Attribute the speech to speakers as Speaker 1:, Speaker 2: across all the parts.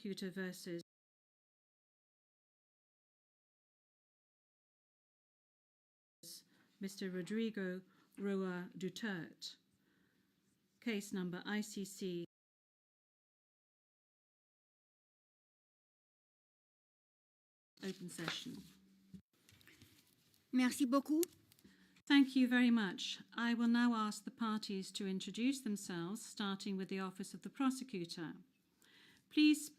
Speaker 1: prosecutor versus Mr. Rodrigo Roa Duterte. Case number ICC. Open session.
Speaker 2: Merci beaucoup.
Speaker 1: Thank you very much. I will now ask the parties to introduce themselves, starting with the Office of the Prosecutor. Please speak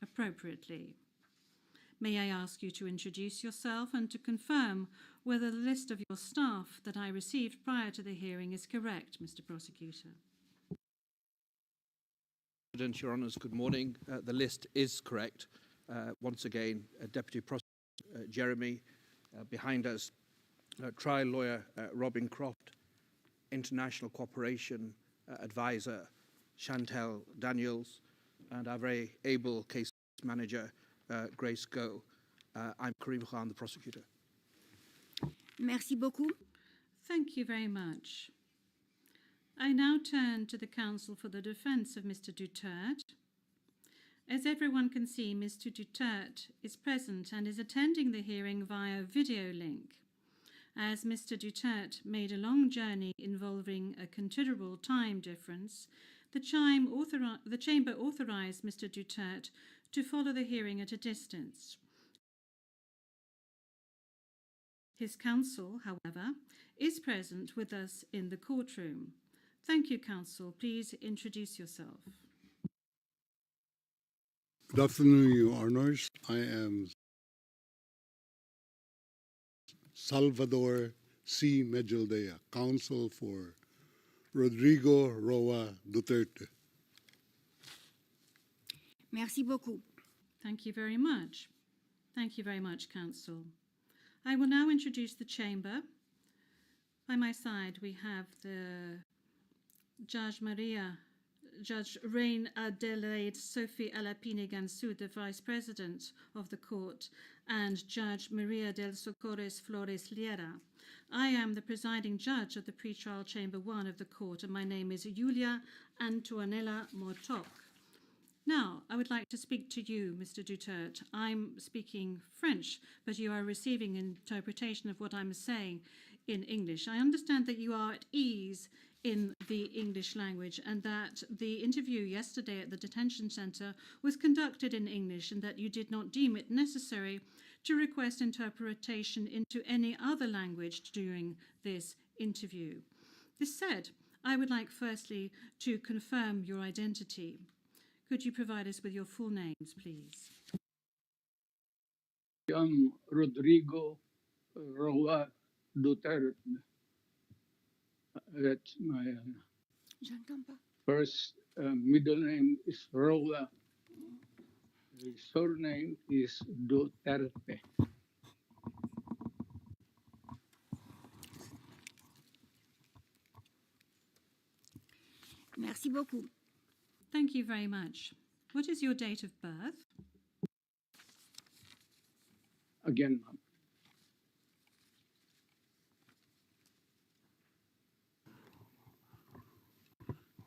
Speaker 1: appropriately. May I ask you to introduce yourself and to confirm whether the list of your staff that I received prior to the hearing is correct, Mr. Prosecutor?
Speaker 3: President, Your Honours, good morning. The list is correct. Once again, Deputy Prosecutor Jeremy, behind us, trial lawyer Robin Croft, International Cooperation Advisor Chantel Daniels, and our very able case manager Grace Go. I'm Karim Khan, the prosecutor.
Speaker 2: Merci beaucoup.
Speaker 1: Thank you very much. I now turn to the counsel for the defence of Mr. Duterte. As everyone can see, Mr. Duterte is present and is attending the hearing via video link. As Mr. Duterte made a long journey involving a considerable time difference, the Chamber authorised Mr. Duterte to follow the hearing at a distance. His counsel, however, is present with us in the courtroom. Thank you, counsel. Please introduce yourself.
Speaker 4: Good afternoon, Your Honours. I am Salvador C. Medjaldea, counsel for Rodrigo Roa Duterte.
Speaker 2: Merci beaucoup.
Speaker 1: Thank you very much. Thank you very much, counsel. I will now introduce the chamber. By my side, we have the Judge Reine Adelaide Sophie Alapine Gansu, the Vice President of the Court, and Judge Maria del Socorres Flores Liera. I am the presiding judge of the pretrial Chamber 1 of the Court, and my name is Julia Antonella Mortok. Now, I would like to speak to you, Mr. Duterte. I'm speaking French, but you are receiving interpretation of what I'm saying in English. I understand that you are at ease in the English language and that the interview yesterday at the detention centre was conducted in English and that you did not deem it necessary to request interpretation into any other language during this interview. This said, I would like firstly to confirm your identity. Could you provide us with your full names, please?
Speaker 5: I'm Rodrigo Roa Duterte. That's my first middle name is Roa. The surname is Duterte.
Speaker 2: Merci beaucoup.
Speaker 1: Thank you very much. What is your date of birth?
Speaker 5: Again, ma'am.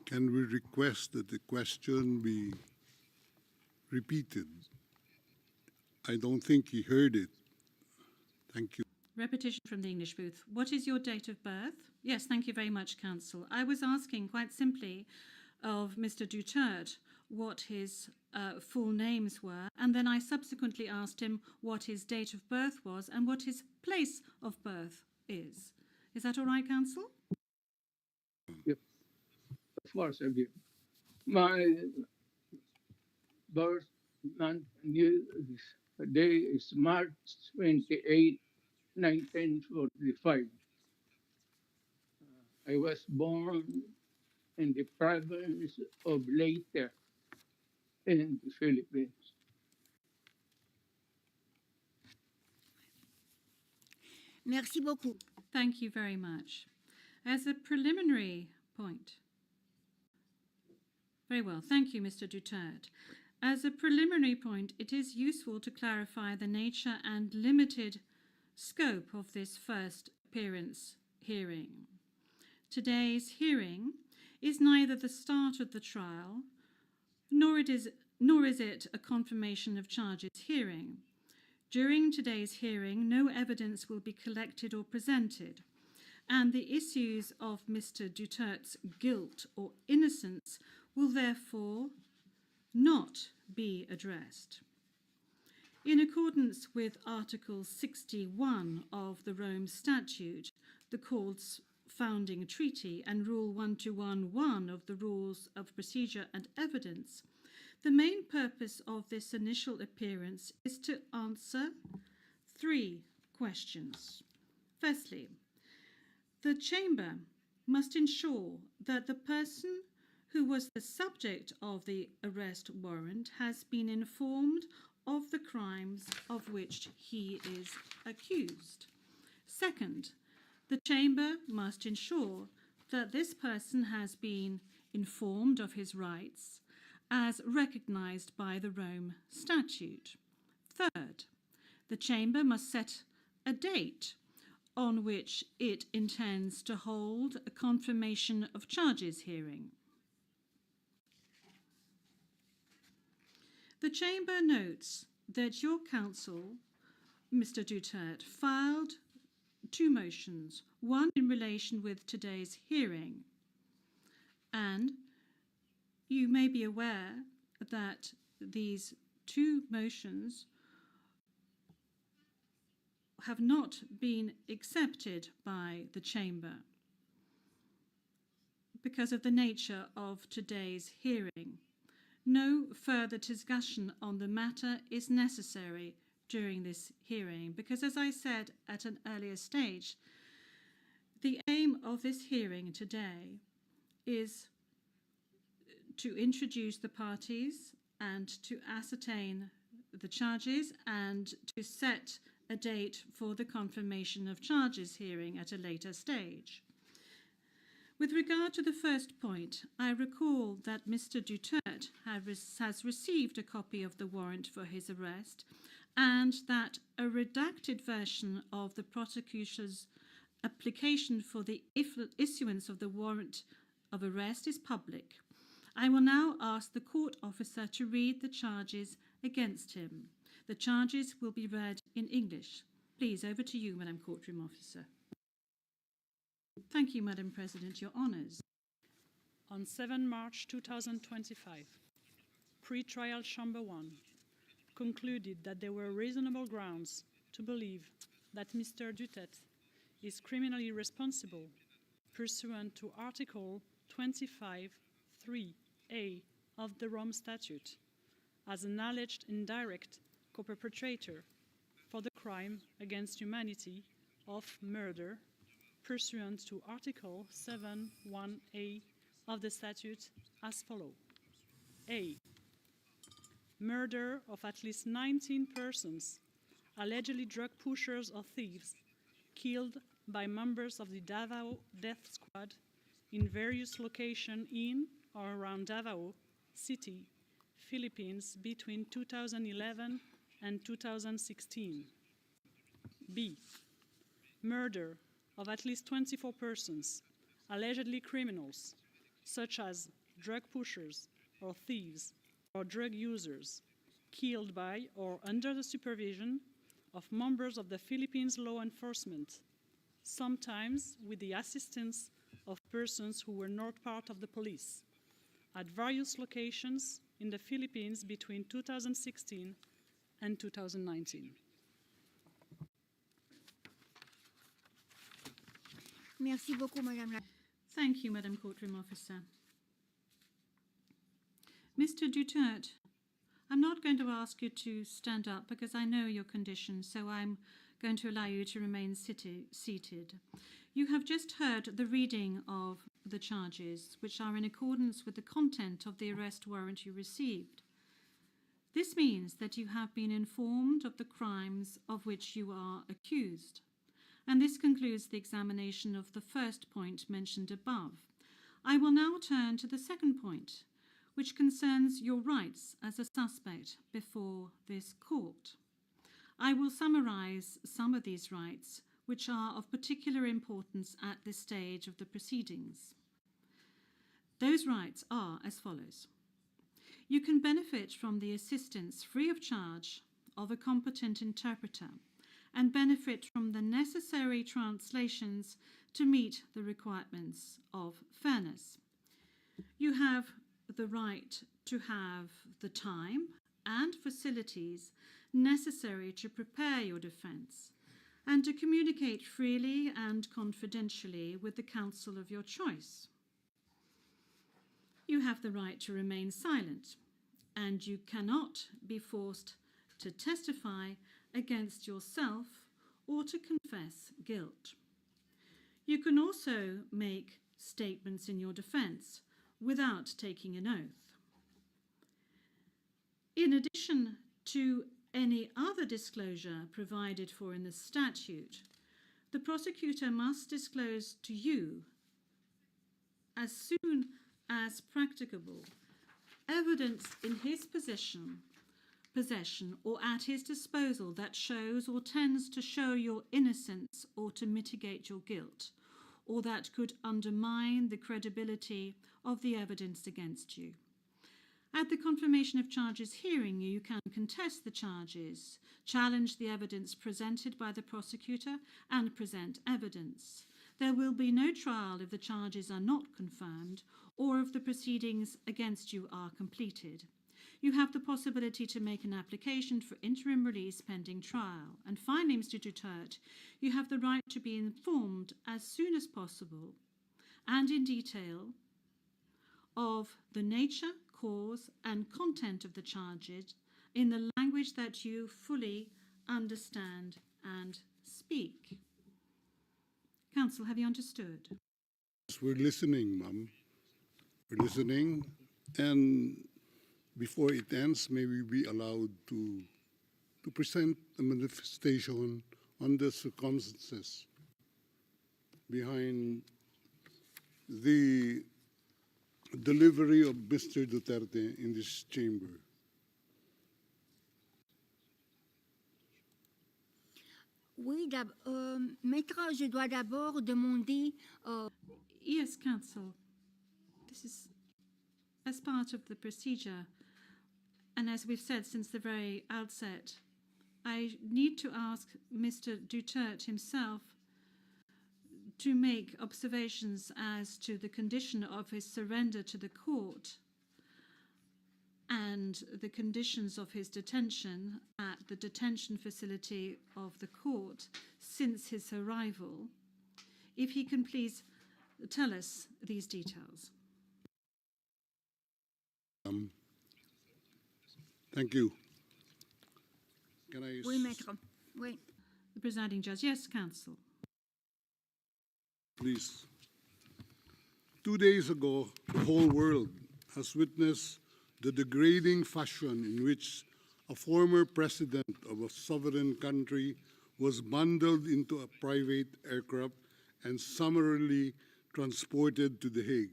Speaker 4: Can we request that the question be repeated? I don't think he heard it. Thank you.
Speaker 1: Repetition from the English booth. What is your date of birth? Yes, thank you very much, counsel. I was asking quite simply of Mr. Duterte what his full names were, and then I subsequently asked him what his date of birth was and what his place of birth is. Is that all right, counsel?
Speaker 5: Yep. Of course, I give. My birth month and year day is March 28, 1945. I was born in the province of Leyte in the Philippines.
Speaker 2: Merci beaucoup.
Speaker 1: Thank you very much. As a preliminary point, very well, thank you, Mr. Duterte. As a preliminary point, it is useful to clarify the nature and limited scope of this first appearance hearing. Today's hearing is neither the start of the trial, nor is it a confirmation of charges hearing. During today's hearing, no evidence will be collected or presented, and the issues of Mr. Duterte's guilt or innocence will therefore not be addressed. In accordance with Article 61 of the Rome Statute, the Court's founding treaty, and Rule 1211 of the Rules of Procedure and Evidence, the main purpose of this initial appearance is to answer 3 questions. Firstly, the Chamber must ensure that the person who was the subject of the arrest warrant has been informed of the crimes of which he is accused. Second, the Chamber must ensure that this person has been informed of his rights as recognised by the Rome Statute. Third, the Chamber must set a date on which it intends to hold a confirmation of charges hearing. The Chamber notes that your counsel, Mr. Duterte, filed 2 motions, one in relation with today's hearing, and you may be aware that these 2 motions have not been accepted by the Chamber because of the nature of today's hearing. No further discussion on the matter is necessary during this hearing because, as I said at an earlier stage, the aim of this hearing today is to introduce the parties and to ascertain the charges and to set a date for the confirmation of charges hearing at a later stage. With regard to the first point, I recall that Mr. Duterte has received a copy of the warrant for his arrest and that a redacted version of the prosecutor's application for the issuance of the warrant of arrest is public. I will now ask the court officer to read the charges against him. The charges will be read in English. Please, over to you, Madam Courtroom Officer. Thank you, Madam President. Your honours.
Speaker 6: On 7 March 2025, Pre-Trial Chamber 1 concluded that there were reasonable grounds to believe that Mr. Duterte is criminally responsible pursuant to Article 25(3)(a) of the Rome Statute as an alleged indirect co-perpetrator for the crime against humanity of murder pursuant to Article 7(1)(a) of the statute as follows. A. Murder of at least 19 persons, allegedly drug pushers or thieves, killed by members of the Davao Death Squad in various locations in or around Davao City, Philippines between 2011 and 2016. B. Murder of at least 24 persons, allegedly criminals, such as drug pushers or thieves or drug users, killed by or under the supervision of members of the Philippines law enforcement, sometimes with the assistance of persons who were not part of the police, at various locations in the Philippines between 2016 and 2019.
Speaker 2: Merci beaucoup, Madame la...
Speaker 1: Thank you, Madam Courtroom Officer. Mr. Duterte, I'm not going to ask you to stand up because I know your condition, so I'm going to allow you to remain seated. You have just heard the reading of the charges, which are in accordance with the content of the arrest warrant you received. This means that you have been informed of the crimes of which you are accused. And this concludes the examination of the first point mentioned above. I will now turn to the second point, which concerns your rights as a suspect before this court. I will summarize some of these rights, which are of particular importance at this stage of the proceedings. Those rights are as follows. You can benefit from the assistance free of charge of a competent interpreter and benefit from the necessary translations to meet the requirements of fairness. You have the right to have the time and facilities necessary to prepare your defense and to communicate freely and confidentially with the counsel of your choice. You have the right to remain silent, and you cannot be forced to testify against yourself or to confess guilt. You can also make statements in your defense without taking an oath. In addition to any other disclosure provided for in the statute, the prosecutor must disclose to you, as soon as practicable, evidence in his possession or at his disposal that shows or tends to show your innocence or to mitigate your guilt, or that could undermine the credibility of the evidence against you. At the confirmation of charges hearing, you can contest the charges, challenge the evidence presented by the prosecutor, and present evidence. There will be no trial if the charges are not confirmed or if the proceedings against you are completed. You have the possibility to make an application for interim release pending trial. And finally, Mr. Duterte, you have the right to be informed as soon as possible and in detail of the nature, cause, and content of the charges in the language that you fully understand and speak. Counsel, have you understood?
Speaker 4: Yes, we're listening, ma'am. We're listening, and before it ends, may we be allowed to present a manifestation on the circumstances behind the delivery of Mr. Duterte in this chamber.
Speaker 2: Oui, Maître, je dois d'abord demander.
Speaker 1: Yes, counsel. This is as part of the procedure, and as we've said since the very outset, I need to ask Mr. Duterte himself to make observations as to the condition of his surrender to the court and the conditions of his detention at the detention facility of the court since his arrival. If he can please tell us these details.
Speaker 4: Thank you. Can I?
Speaker 2: Oui, Maître. Oui.
Speaker 1: The presiding judge. Yes, counsel.
Speaker 4: Please. 2 days ago, the whole world has witnessed the degrading fashion in which a former president of a sovereign country was bundled into a private aircraft and summarily transported to The Hague.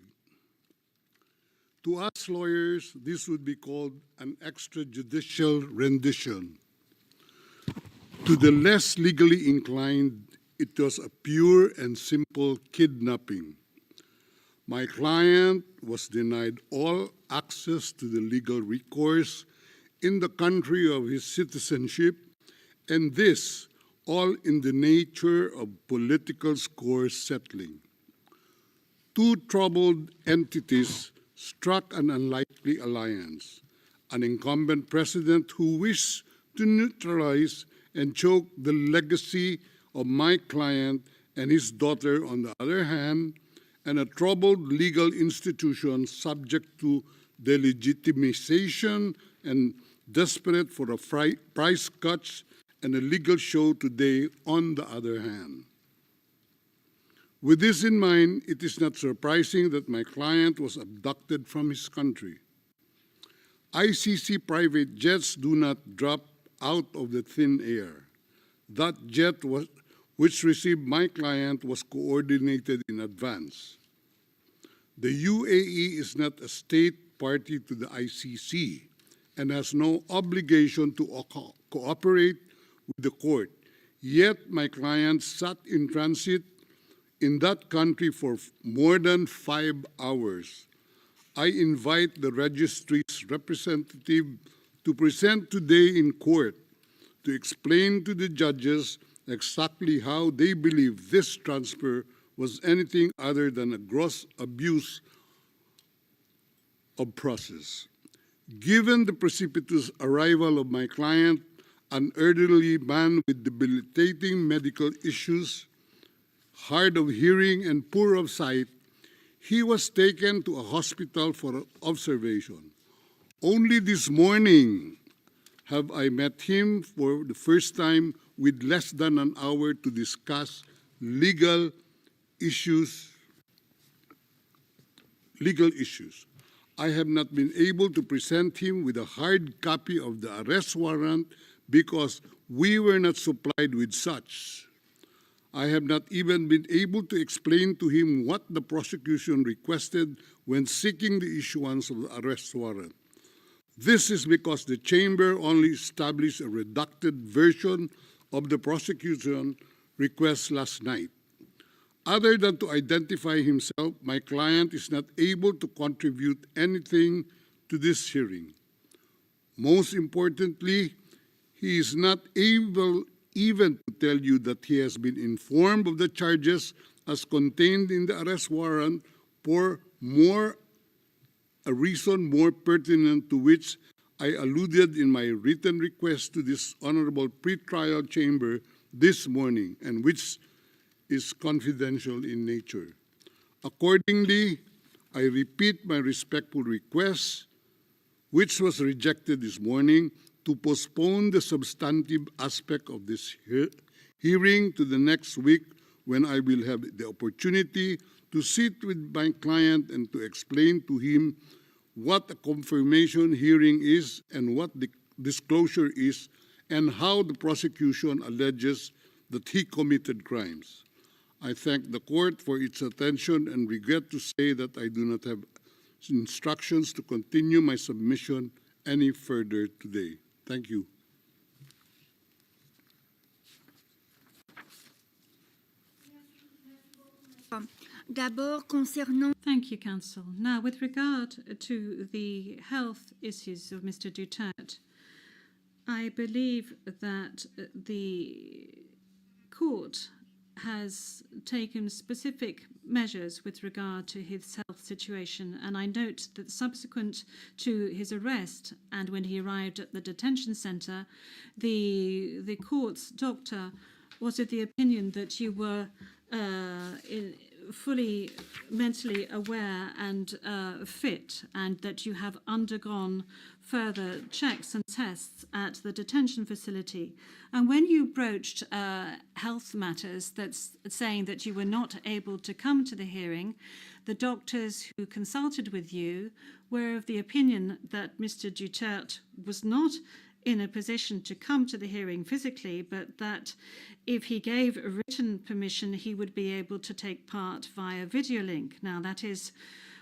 Speaker 4: To us lawyers, this would be called an extrajudicial rendition. To the less legally inclined, it was a pure and simple kidnapping. My client was denied all access to the legal recourse in the country of his citizenship, and this all in the nature of political score settling. Two troubled entities struck an unlikely alliance, an incumbent president who wished to neutralize and choke the legacy of my client and his daughter on the other hand, and a troubled legal institution subject to delegitimization and desperate for a price cuts and a legal show today on the other hand. With this in mind, it is not surprising that my client was abducted from his country. ICC private jets do not drop out of the thin air. That jet which received my client was coordinated in advance. The UAE is not a state party to the ICC and has no obligation to cooperate with the court. Yet my client sat in transit in that country for more than 5 hours, I invite the registry's representative to present today in court to explain to the judges exactly how they believe this transfer was anything other than a gross abuse of process. Given the precipitous arrival of my client, an elderly man with debilitating medical issues, hard of hearing and poor of sight, he was taken to a hospital for observation. Only this morning have I met him for the first time with less than an hour to discuss legal issues. I have not been able to present him with a hard copy of the arrest warrant because we were not supplied with such. I have not even been able to explain to him what the prosecution requested when seeking the issuance of the arrest warrant. This is because the chamber only established a redacted version of the prosecution request last night. Other than to identify himself, my client is not able to contribute anything to this hearing. Most importantly, he is not able even to tell you that he has been informed of the charges as contained in the arrest warrant for a reason more pertinent to which I alluded in my written request to this honorable pretrial chamber this morning, and which is confidential in nature. Accordingly, I repeat my respectful request, which was rejected this morning, to postpone the substantive aspect of this hearing to the next week, when I will have the opportunity to sit with my client and to explain to him what a confirmation hearing is and what the disclosure is, and how the prosecution alleges that he committed crimes. I thank the court for its attention and regret to say that I do not have instructions to continue my submission any further today. Thank you.
Speaker 2: D'abord, concernant
Speaker 1: Thank you, Counsel. Now, with regard to the health issues of Mr. Duterte, I believe that the court has taken specific measures with regard to his health situation, and I note that subsequent to his arrest and when he arrived at the detention center, the court's doctor was of the opinion that you were fully mentally aware and fit, and that you have undergone further checks and tests at the detention facility. And when you broached health matters, that's saying that you were not able to come to the hearing, the doctors who consulted with you were of the opinion that Mr. Duterte was not in a position to come to the hearing physically, but that if he gave a written permission, he would be able to take part via video link. Now, that is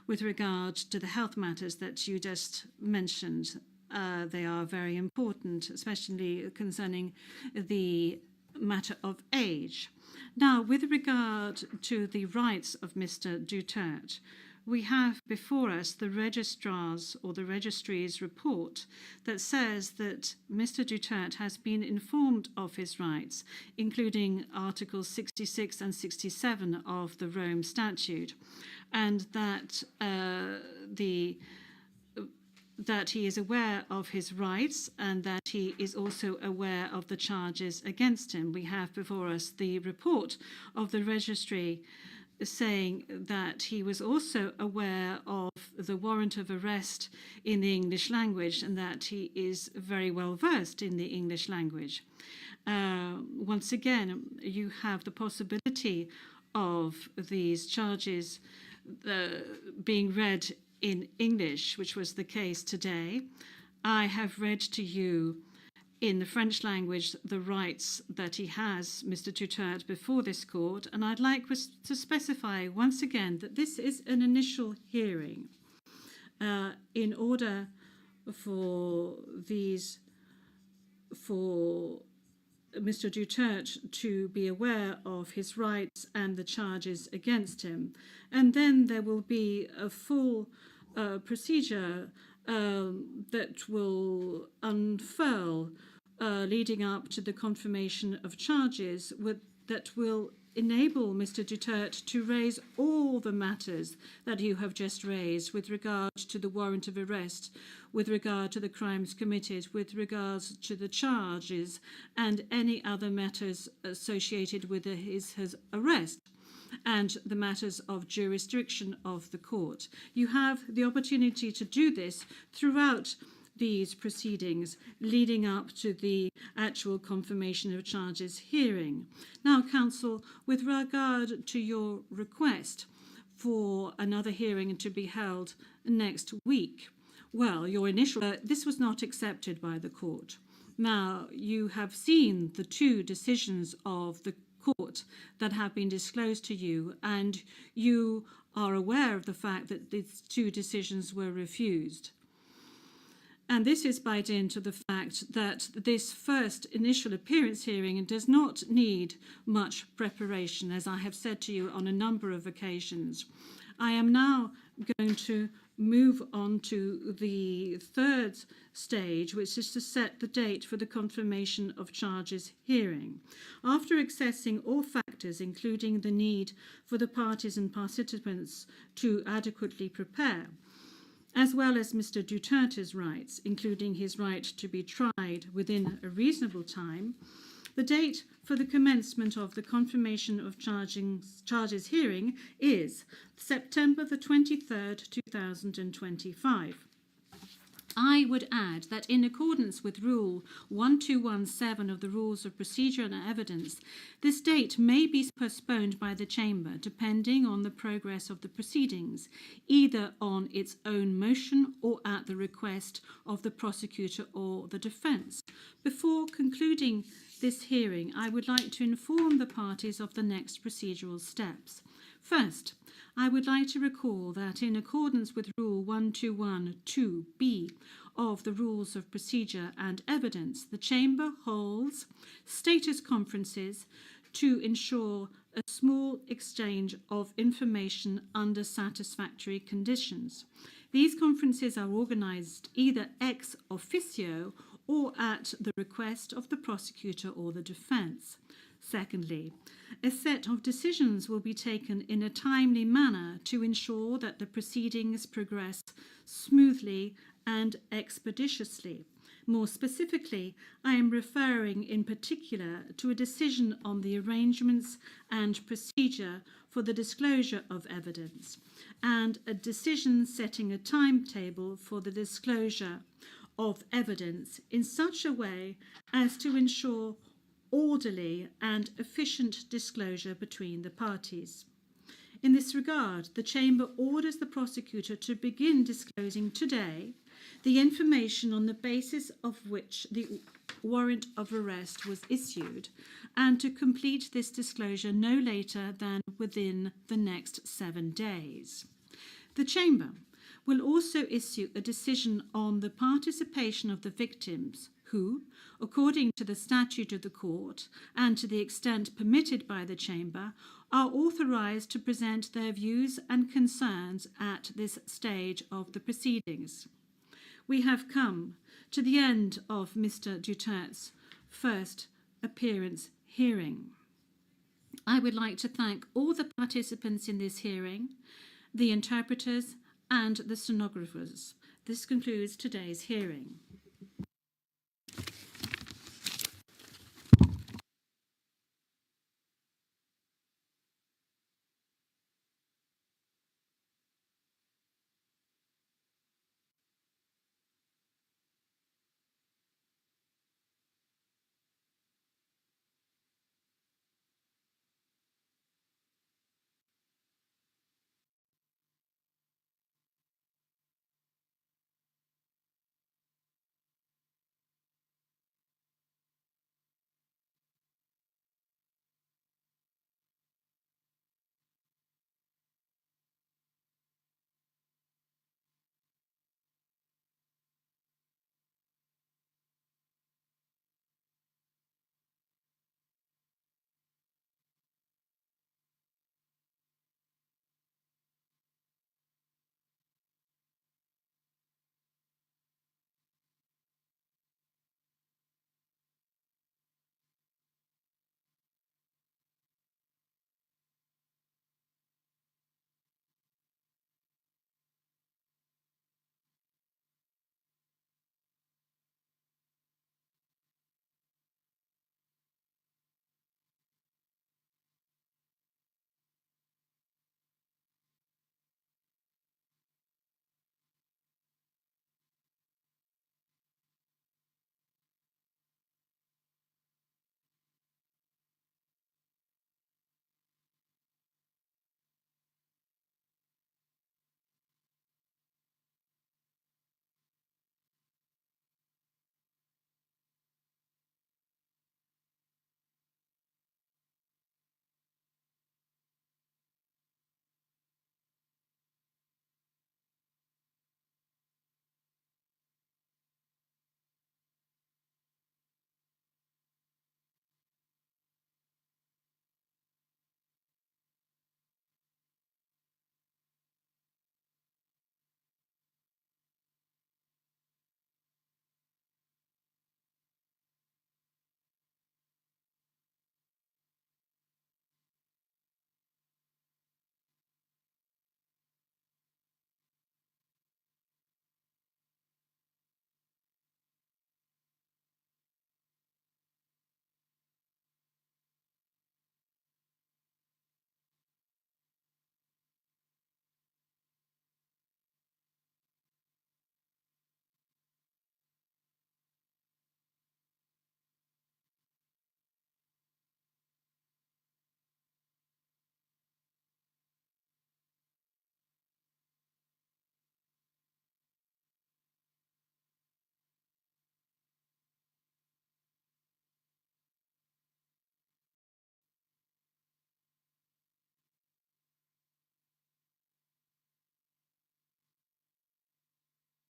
Speaker 1: with regard to the health matters that you just mentioned. They are very important, especially concerning the matter of age. Now, with regard to the rights of Mr. Duterte, we have before us the registrar's or the registry's report that says that Mr. Duterte has been informed of his rights, including Articles 66 and 67 of the Rome Statute, and that that he is aware of his rights and that he is also aware of the charges against him. We have before us the report of the registry saying that he was also aware of the warrant of arrest in the English language and that he is very well versed in the English language. Once again, you have the possibility of these charges being read in English, which was the case today. I have read to you in the French language the rights that he has, Mr. Duterte, before this court, and I'd like to specify once again that this is an initial hearing in order for Mr. Duterte to be aware of his rights and the charges against him. And then there will be a full procedure that will unfurl leading up to the confirmation of charges that will enable Mr. Duterte to raise all the matters that you have just raised with regard to the warrant of arrest, with regard to the crimes committed, with regards to the charges and any other matters associated with his arrest, and the matters of jurisdiction of the court. You have the opportunity to do this throughout these proceedings leading up to the actual confirmation of charges hearing. Now, counsel, with regard to your request for another hearing to be held next week, well, your initial, this was not accepted by the court. Now, you have seen the two decisions of the court that have been disclosed to you, and you are aware of the fact that these two decisions were refused. And this is by dint of the fact that this first initial appearance hearing does not need much preparation, as I have said to you on a number of occasions. I am now going to move on to the third stage, which is to set the date for the confirmation of charges hearing. After assessing all factors, including the need for the parties and participants to adequately prepare, as well as Mr. Duterte's rights, including his right to be tried within a reasonable time, the date for the commencement of the confirmation of charges hearing is September the 23rd, 2025. I would add that in accordance with Rule 1217 of the Rules of Procedure and Evidence, this date may be postponed by the Chamber depending on the progress of the proceedings, either on its own motion or at the request of the prosecutor or the defence. Before concluding this hearing, I would like to inform the parties of the next procedural steps. First, I would like to recall that in accordance with Rule 1212B of the Rules of Procedure and Evidence, the Chamber holds status conferences to ensure a small exchange of information under satisfactory conditions. These conferences are organised either ex officio or at the request of the prosecutor or the defence. Secondly, a set of decisions will be taken in a timely manner to ensure that the proceedings progress smoothly and expeditiously. More specifically, I am referring in particular to a decision on the arrangements and procedure for the disclosure of evidence, and a decision setting a timetable for the disclosure of evidence in such a way as to ensure orderly and efficient disclosure between the parties. In this regard, the Chamber orders the prosecutor to begin disclosing today the information on the basis of which the warrant of arrest was issued, and to complete this disclosure no later than within the next 7 days. The Chamber will also issue a decision on the participation of the victims who, according to the statute of the court and to the extent permitted by the Chamber, are authorised to present their views and concerns at this stage of the proceedings. We have come to the end of Mr. Duterte's first appearance hearing. I would like to thank all the participants in this hearing, the interpreters and the stenographers. This concludes today's hearing.